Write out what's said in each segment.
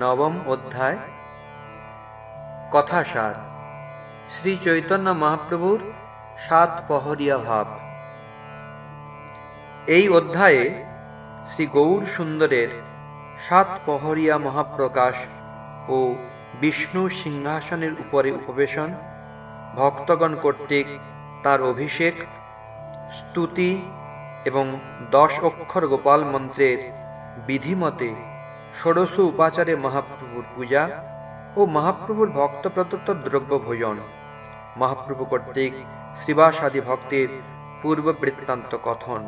নবম অধ্যায় কথাসার। শ্রী চৈতন্য মহাপ্রভুর সাত পহরিয়া ভাব। এই অধ্যায়ে শ্রী গৌর সুন্দরের সাত পহরিয়া মহাপ্রকাশ ও বিষ্ণু সিংহাসনের উপরে উপবেশন, ভক্তগণ কর্তৃক তাঁর অভিষেক, স্তুতি এবং 10 অক্ষর গোপাল মন্ত্রের বিধিমতে ষোড়শ উপাচারে মহাপ্রভুর পূজা ও মহাপ্রভুর ভক্ত প্রদত্ত দ্রব্য ভোজন, মহাপ্রভু কর্তৃক শ্রীবাস আদি ভক্তের পূর্ব বৃত্তান্ত কথন,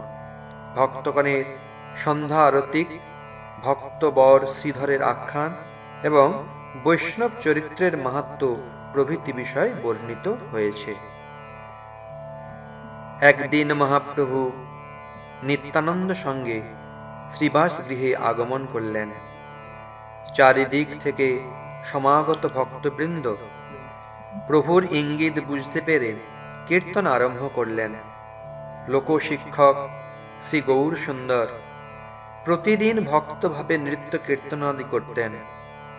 ভক্তগণের সন্ধ্যা আরতিক, ভক্তবর শ্রীধরের আখ্যান এবং বৈষ্ণব চরিত্রের মাহাত্ম্য প্রভৃতি বিষয় বর্ণিত হয়েছে। একদিন মহাপ্রভু নিত্যানন্দ সঙ্গে শ্রীবাস গৃহে আগমন করলেন। চারিদিক থেকে সমাগত ভক্তবৃন্দ প্রভুর ইঙ্গিত বুঝতে পেরে কীর্তন আরম্ভ করলেন। লোকশিক্ষক শ্রী গৌর সুন্দর প্রতিদিন ভক্তভাবে নৃত্য কীর্তনাদি করতেন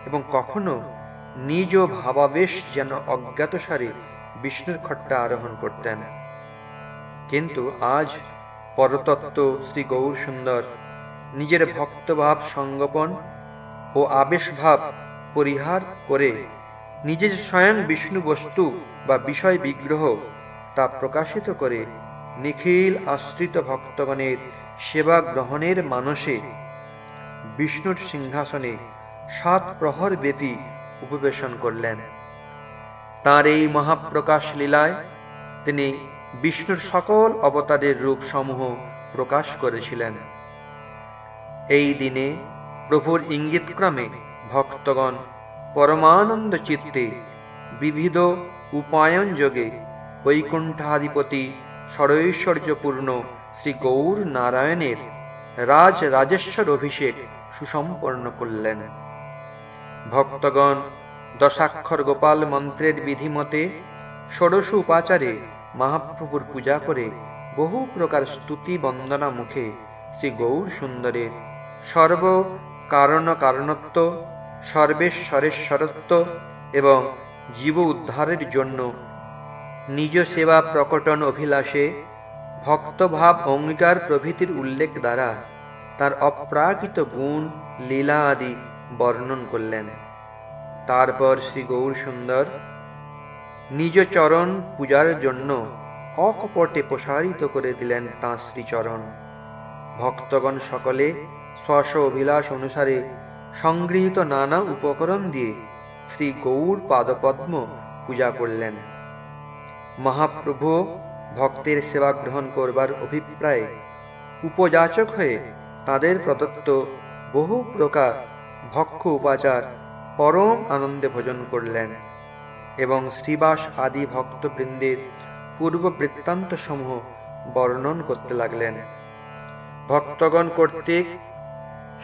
এবং কখনো নিজ ভাবাবেশ যেন অজ্ঞাতসারে বিষ্ণুর খট্টা আরোহণ করতেন। কিন্তু আজ পরতত্ত্ব শ্রী গৌর সুন্দর নিজের ভক্তভাব সংগোপন ও আবেশভাব পরিহার করে নিজে স্বয়ং বিষ্ণু বস্তু বা বিষয় বিগ্রহ তা প্রকাশিত করে নিখিল আশ্রিত ভক্তগণের সেবা গ্রহণের মানসে বিষ্ণুর সিংহাসনে 7 প্রহর ব্যাপী উপবেশন করলেন। তাঁর এই মহাপ্রকাশ লীলায় তিনি বিষ্ণুর সকল অবতারের রূপ সমূহ প্রকাশ করেছিলেন। এই দিনে প্রভুর ইঙ্গিতক্রমে ভক্তগণ পরমানন্দ চিত্তে বিবিধ উপায়ন যোগে বৈকুণ্ঠাধিপতি ষড়ৈশ্বর্যপূর্ণ শ্রী গৌর নারায়ণের রাজরাজেশ্বর অভিষেক সুসম্পন্ন করলেন। ভক্তগণ 10 অক্ষর গোপাল মন্ত্রের বিধিমতে ষোড়শ উপাচারে মহাপ্রভুর পূজা করে বহু প্রকার স্তুতি বন্দনা মুখে শ্রী গৌর সুন্দরের সর্ব কারণ কারণত্ব, সর্বেশ্বরেশ্বরত্ব এবং জীব উদ্ধারের জন্য নিজ সেবা প্রকটন অভিলাষে ভক্তভাব অঙ্গীকার প্রভৃতির উল্লেখ দ্বারা তার অপ্রাকৃত গুণ লীলা আদি বর্ণন করলেন। তারপর শ্রী গৌর সুন্দর নিজ চরণ পূজার জন্য অকপটে প্রসারিত করে দিলেন তাঁর শ্রীচরণ। ভক্তগণ সকলে স্ব অভিলাষ অনুসারে সংগৃহীত নানা উপকরণ দিয়ে শ্রী গৌর পাদপদ্ম পূজা করলেন। মহাপ্রভু ভক্তের সেবা গ্রহণ করবার অভিপ্রায়ে উপযাচক হয়ে তাদের প্রদত্ত বহু প্রকার ভক্ষ উপাচার পরম আনন্দে ভোজন করলেন এবং শ্রীবাস আদি ভক্তবৃন্দের পূর্ব বৃত্তান্ত সমূহ বর্ণন করতে লাগলেন। ভক্তগণ কর্তৃক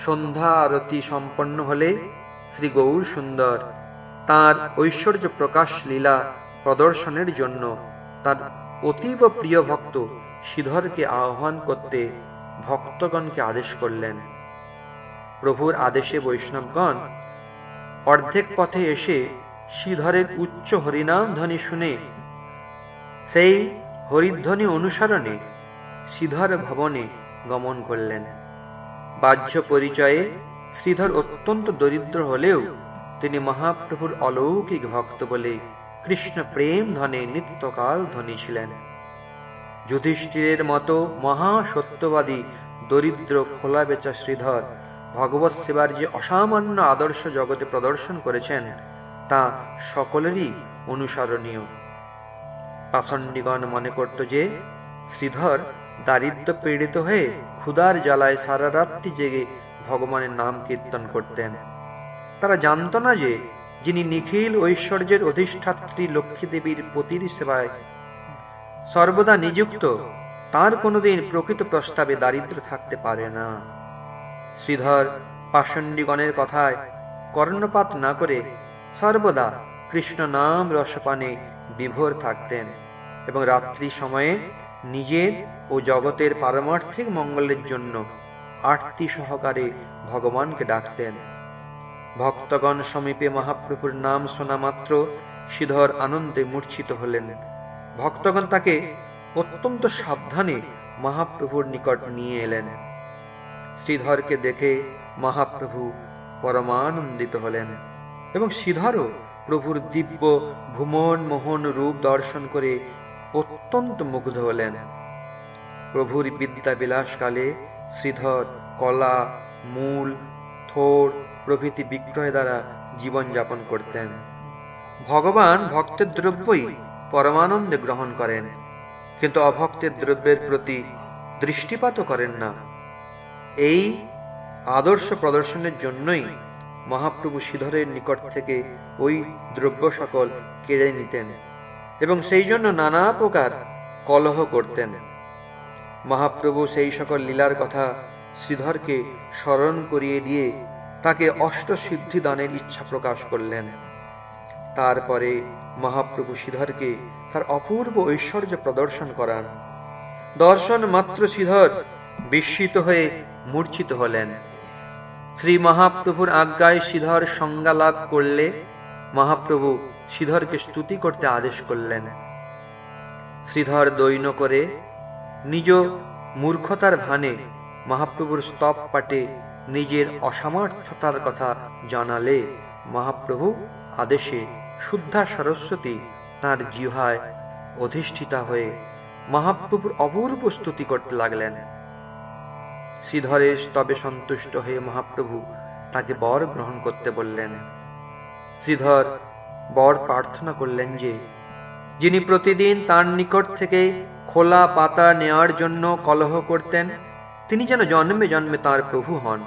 সন্ধ্যা আরতি সম্পন্ন হলে শ্রী গৌর সুন্দর তাঁর ঐশ্বর্য প্রকাশ লীলা প্রদর্শনের জন্য তার অতীব প্রিয় ভক্ত শ্রীধরকে আহ্বান করতে ভক্তগণকে আদেশ করলেন। প্রভুর আদেশে বৈষ্ণবগণ অর্ধেক পথে এসে শ্রীধরের উচ্চ হরিনাম ধ্বনি শুনে সেই হরিধ্বনি অনুসরণে শ্রীধর ভবনে গমন করলেন। বাহ্য পরিচয়ে শ্রীধর অত্যন্ত দরিদ্র হলেও তিনি মহাপ্রভুর অলৌকিক ভক্ত বলে কৃষ্ণ প্রেম ধনে নিত্যকাল ধনী ছিলেন। যুধিষ্ঠিরের মতো মহাসত্যবাদী দরিদ্র খোলা বেচা শ্রীধর ভগবৎ সেবার যে অসামান্য আদর্শ জগতে প্রদর্শন করেছেন তা সকলেরই অনুসরণীয়। পাষণ্ডীগণ মনে করত যে শ্রীধর দারিদ্র পীড়িত হয়ে ক্ষুধার জ্বালায় সারা রাত্রি জেগে ভগবানের নাম কীর্তন করতেন। তারা জানত না যে যিনি নিখিল ঐশ্বর্যের অধিষ্ঠাত্রী লক্ষ্মী দেবীর পতির সেবায় সর্বদা নিযুক্ত, তার কোনোদিন প্রকৃত প্রস্তাবে দারিদ্র থাকতে পারে না। শ্রীধর পাষণ্ডীগণের কথায় কর্ণপাত না করে সর্বদা কৃষ্ণ নাম রসপানে বিভোর থাকতেন এবং রাত্রি সময়ে নিজের ও জগতের পারমার্থিক মঙ্গলের জন্য আরতি সহকারে ভগবানকে ডাকতেন। ভক্তগণ সমীপে মহাপ্রভুর নাম শোনা মাত্র শ্রীধর আনন্দে মূর্ছিত হলেন। ভক্তগণ তাকে অত্যন্ত সাবধানে মহাপ্রভুর নিকট নিয়ে এলেন। শ্রীধরকে দেখে মহাপ্রভু পরমানন্দিত হলেন এবং শ্রীধরও প্রভুর দিব্য ভুমন মোহন রূপ দর্শন করে অত্যন্ত মুগ্ধ হলেন। প্রভুর বিদ্যা বিলাসকালে শ্রীধর কলা, মূল, থোড় প্রভৃতি বিক্রয় দ্বারা জীবন যাপন করতেন। ভগবান ভক্তের দ্রব্যই পরমানন্দে গ্রহণ করেন, কিন্তু অভক্তের দ্রব্যের প্রতি দৃষ্টিপাতও করেন না। এই আদর্শ প্রদর্শনের জন্যই মহাপ্রভু শ্রীধরের নিকট থেকে ওই দ্রব্য সকল কেড়ে নিতেন এবং সেই জন্য নানা প্রকার কলহ করতেন। মহাপ্রভু সেই সকল লীলার কথা শ্রীধরকে স্মরণ করিয়ে দিয়ে তাকে অষ্টসিদ্ধি দানের ইচ্ছা প্রকাশ করলেন। তারপরে মহাপ্রভু শ্রীধরকে তার অপূর্ব ঐশ্বর্য প্রদর্শন করান। দর্শন মাত্র শ্রীধর বিস্মিত হয়ে মূর্ছিত হলেন। শ্রী মহাপ্রভুর আজ্ঞায় শ্রীধর সংজ্ঞা লাভ করলে মহাপ্রভু শ্রীধরকে স্তুতি করতে আদেশ করলেন। শ্রীধর দৈন্য করে নিজ মূর্খতার ভানে মহাপ্রভুর স্তব পাঠে নিজের অসামর্থ্যতার কথা জানালে মহাপ্রভু আদেশে শুদ্ধা সরস্বতী তাঁর জিহ্বায় অধিষ্ঠিতা হয়ে মহাপ্রভুর অপূর্ব স্তুতি করতে লাগলেন। শ্রীধরের স্তবে সন্তুষ্ট হয়ে মহাপ্রভু তাকে বর গ্রহণ করতে বললেন। শ্রীধর বর প্রার্থনা করলেন যে যিনি প্রতিদিন তার নিকট থেকে খোলা পাতা নেওয়ার জন্য কলহ করতেন, তিনি যেন জন্মে জন্মে তাঁর প্রভু হন।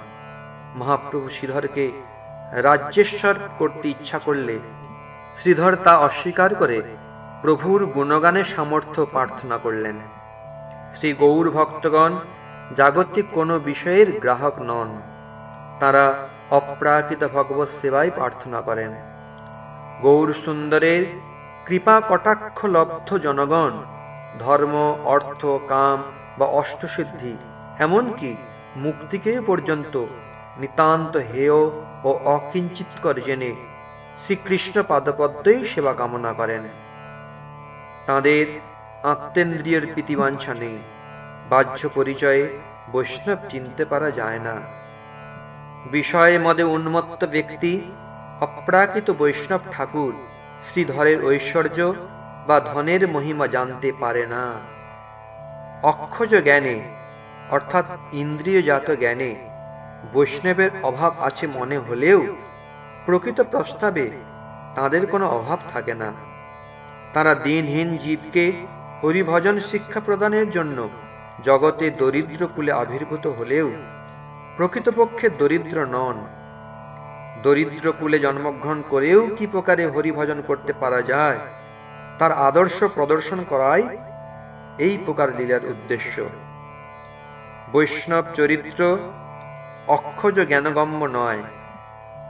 মহাপ্রভু শ্রীধরকে রাজ্যেশ্বর করতে ইচ্ছা করলে শ্রীধর তা অস্বীকার করে প্রভুর গুণগানের সামর্থ্য প্রার্থনা করলেন। শ্রী গৌর ভক্তগণ জাগতিক কোনো বিষয়ের গ্রাহক নন, তারা অপ্রাকৃত ভগবৎ সেবায় প্রার্থনা করেন। গৌর সুন্দরের কৃপা কটাক্ষ লব্ধ জনগণ ধর্ম, অর্থ, কাম বা অষ্টসিদ্ধি এমনকি মুক্তিকে পর্যন্ত নিতান্ত হেয় ও অকিঞ্চিৎকর জেনে শ্রীকৃষ্ণ পাদপদ্মেই সেবা কামনা করেন। তাঁদের আত্মেন্দ্রিয়ের প্রীতিবাঞ্ছা নেই। বাহ্য পরিচয়ে বৈষ্ণব চিনতে পারা যায় না। বিষয়ে মদে উন্মত্ত ব্যক্তি অপ্রাকৃত বৈষ্ণব ঠাকুর শ্রীধরের ঐশ্বর্য বা ধনের মহিমা জানতে পারে না। অক্ষজ জ্ঞানে অর্থাৎ ইন্দ্রিয়জাত জ্ঞানে বৈষ্ণবের অভাব আছে মনে হলেও প্রকৃত প্রস্তাবে তাদের কোনো অভাব থাকে না। তারা দিনহীন জীবকে হরিভজন শিক্ষা প্রদানের জন্য জগতে দরিদ্র কুলে আবির্ভূত হলেও প্রকৃতপক্ষে দরিদ্র নন। দরিদ্র কুলে জন্মগ্রহণ করেও কি প্রকারে হরিভজন করতে পারা যায়, তার আদর্শ প্রদর্শন করাই এই প্রকার লীলার উদ্দেশ্য। বৈষ্ণব চরিত্র অক্ষজ জ্ঞানগম্য নয়,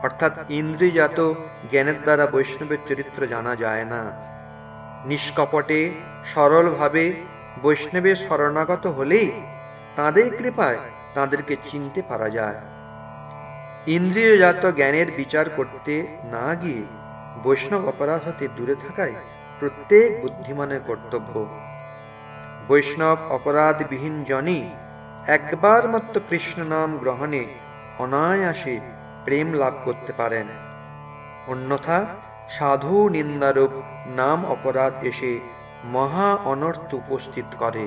অর্থাৎ ইন্দ্রিয়জাত জ্ঞানের দ্বারা বৈষ্ণবের চরিত্র জানা যায় না। নিষ্কপটে সরলভাবে বৈষ্ণবের শরণাগত হলেই তাঁদের কৃপায় তাঁদেরকে চিনতে পারা যায়। ইন্দ্রিয়জাত জ্ঞানের বিচার করতে না গিয়ে বৈষ্ণব অপরাধ হতে দূরে থাকাই প্রত্যেক বুদ্ধিমানের কর্তব্য। বৈষ্ণব অপরাধবিহীন জনই একবার মাত্র কৃষ্ণ নাম গ্রহণে অনায়াসে প্রেম লাভ করতে পারেন। অন্যথা সাধু নিন্দারূপ নাম অপরাধ এসে মহা অনর্থ উপস্থিত করে।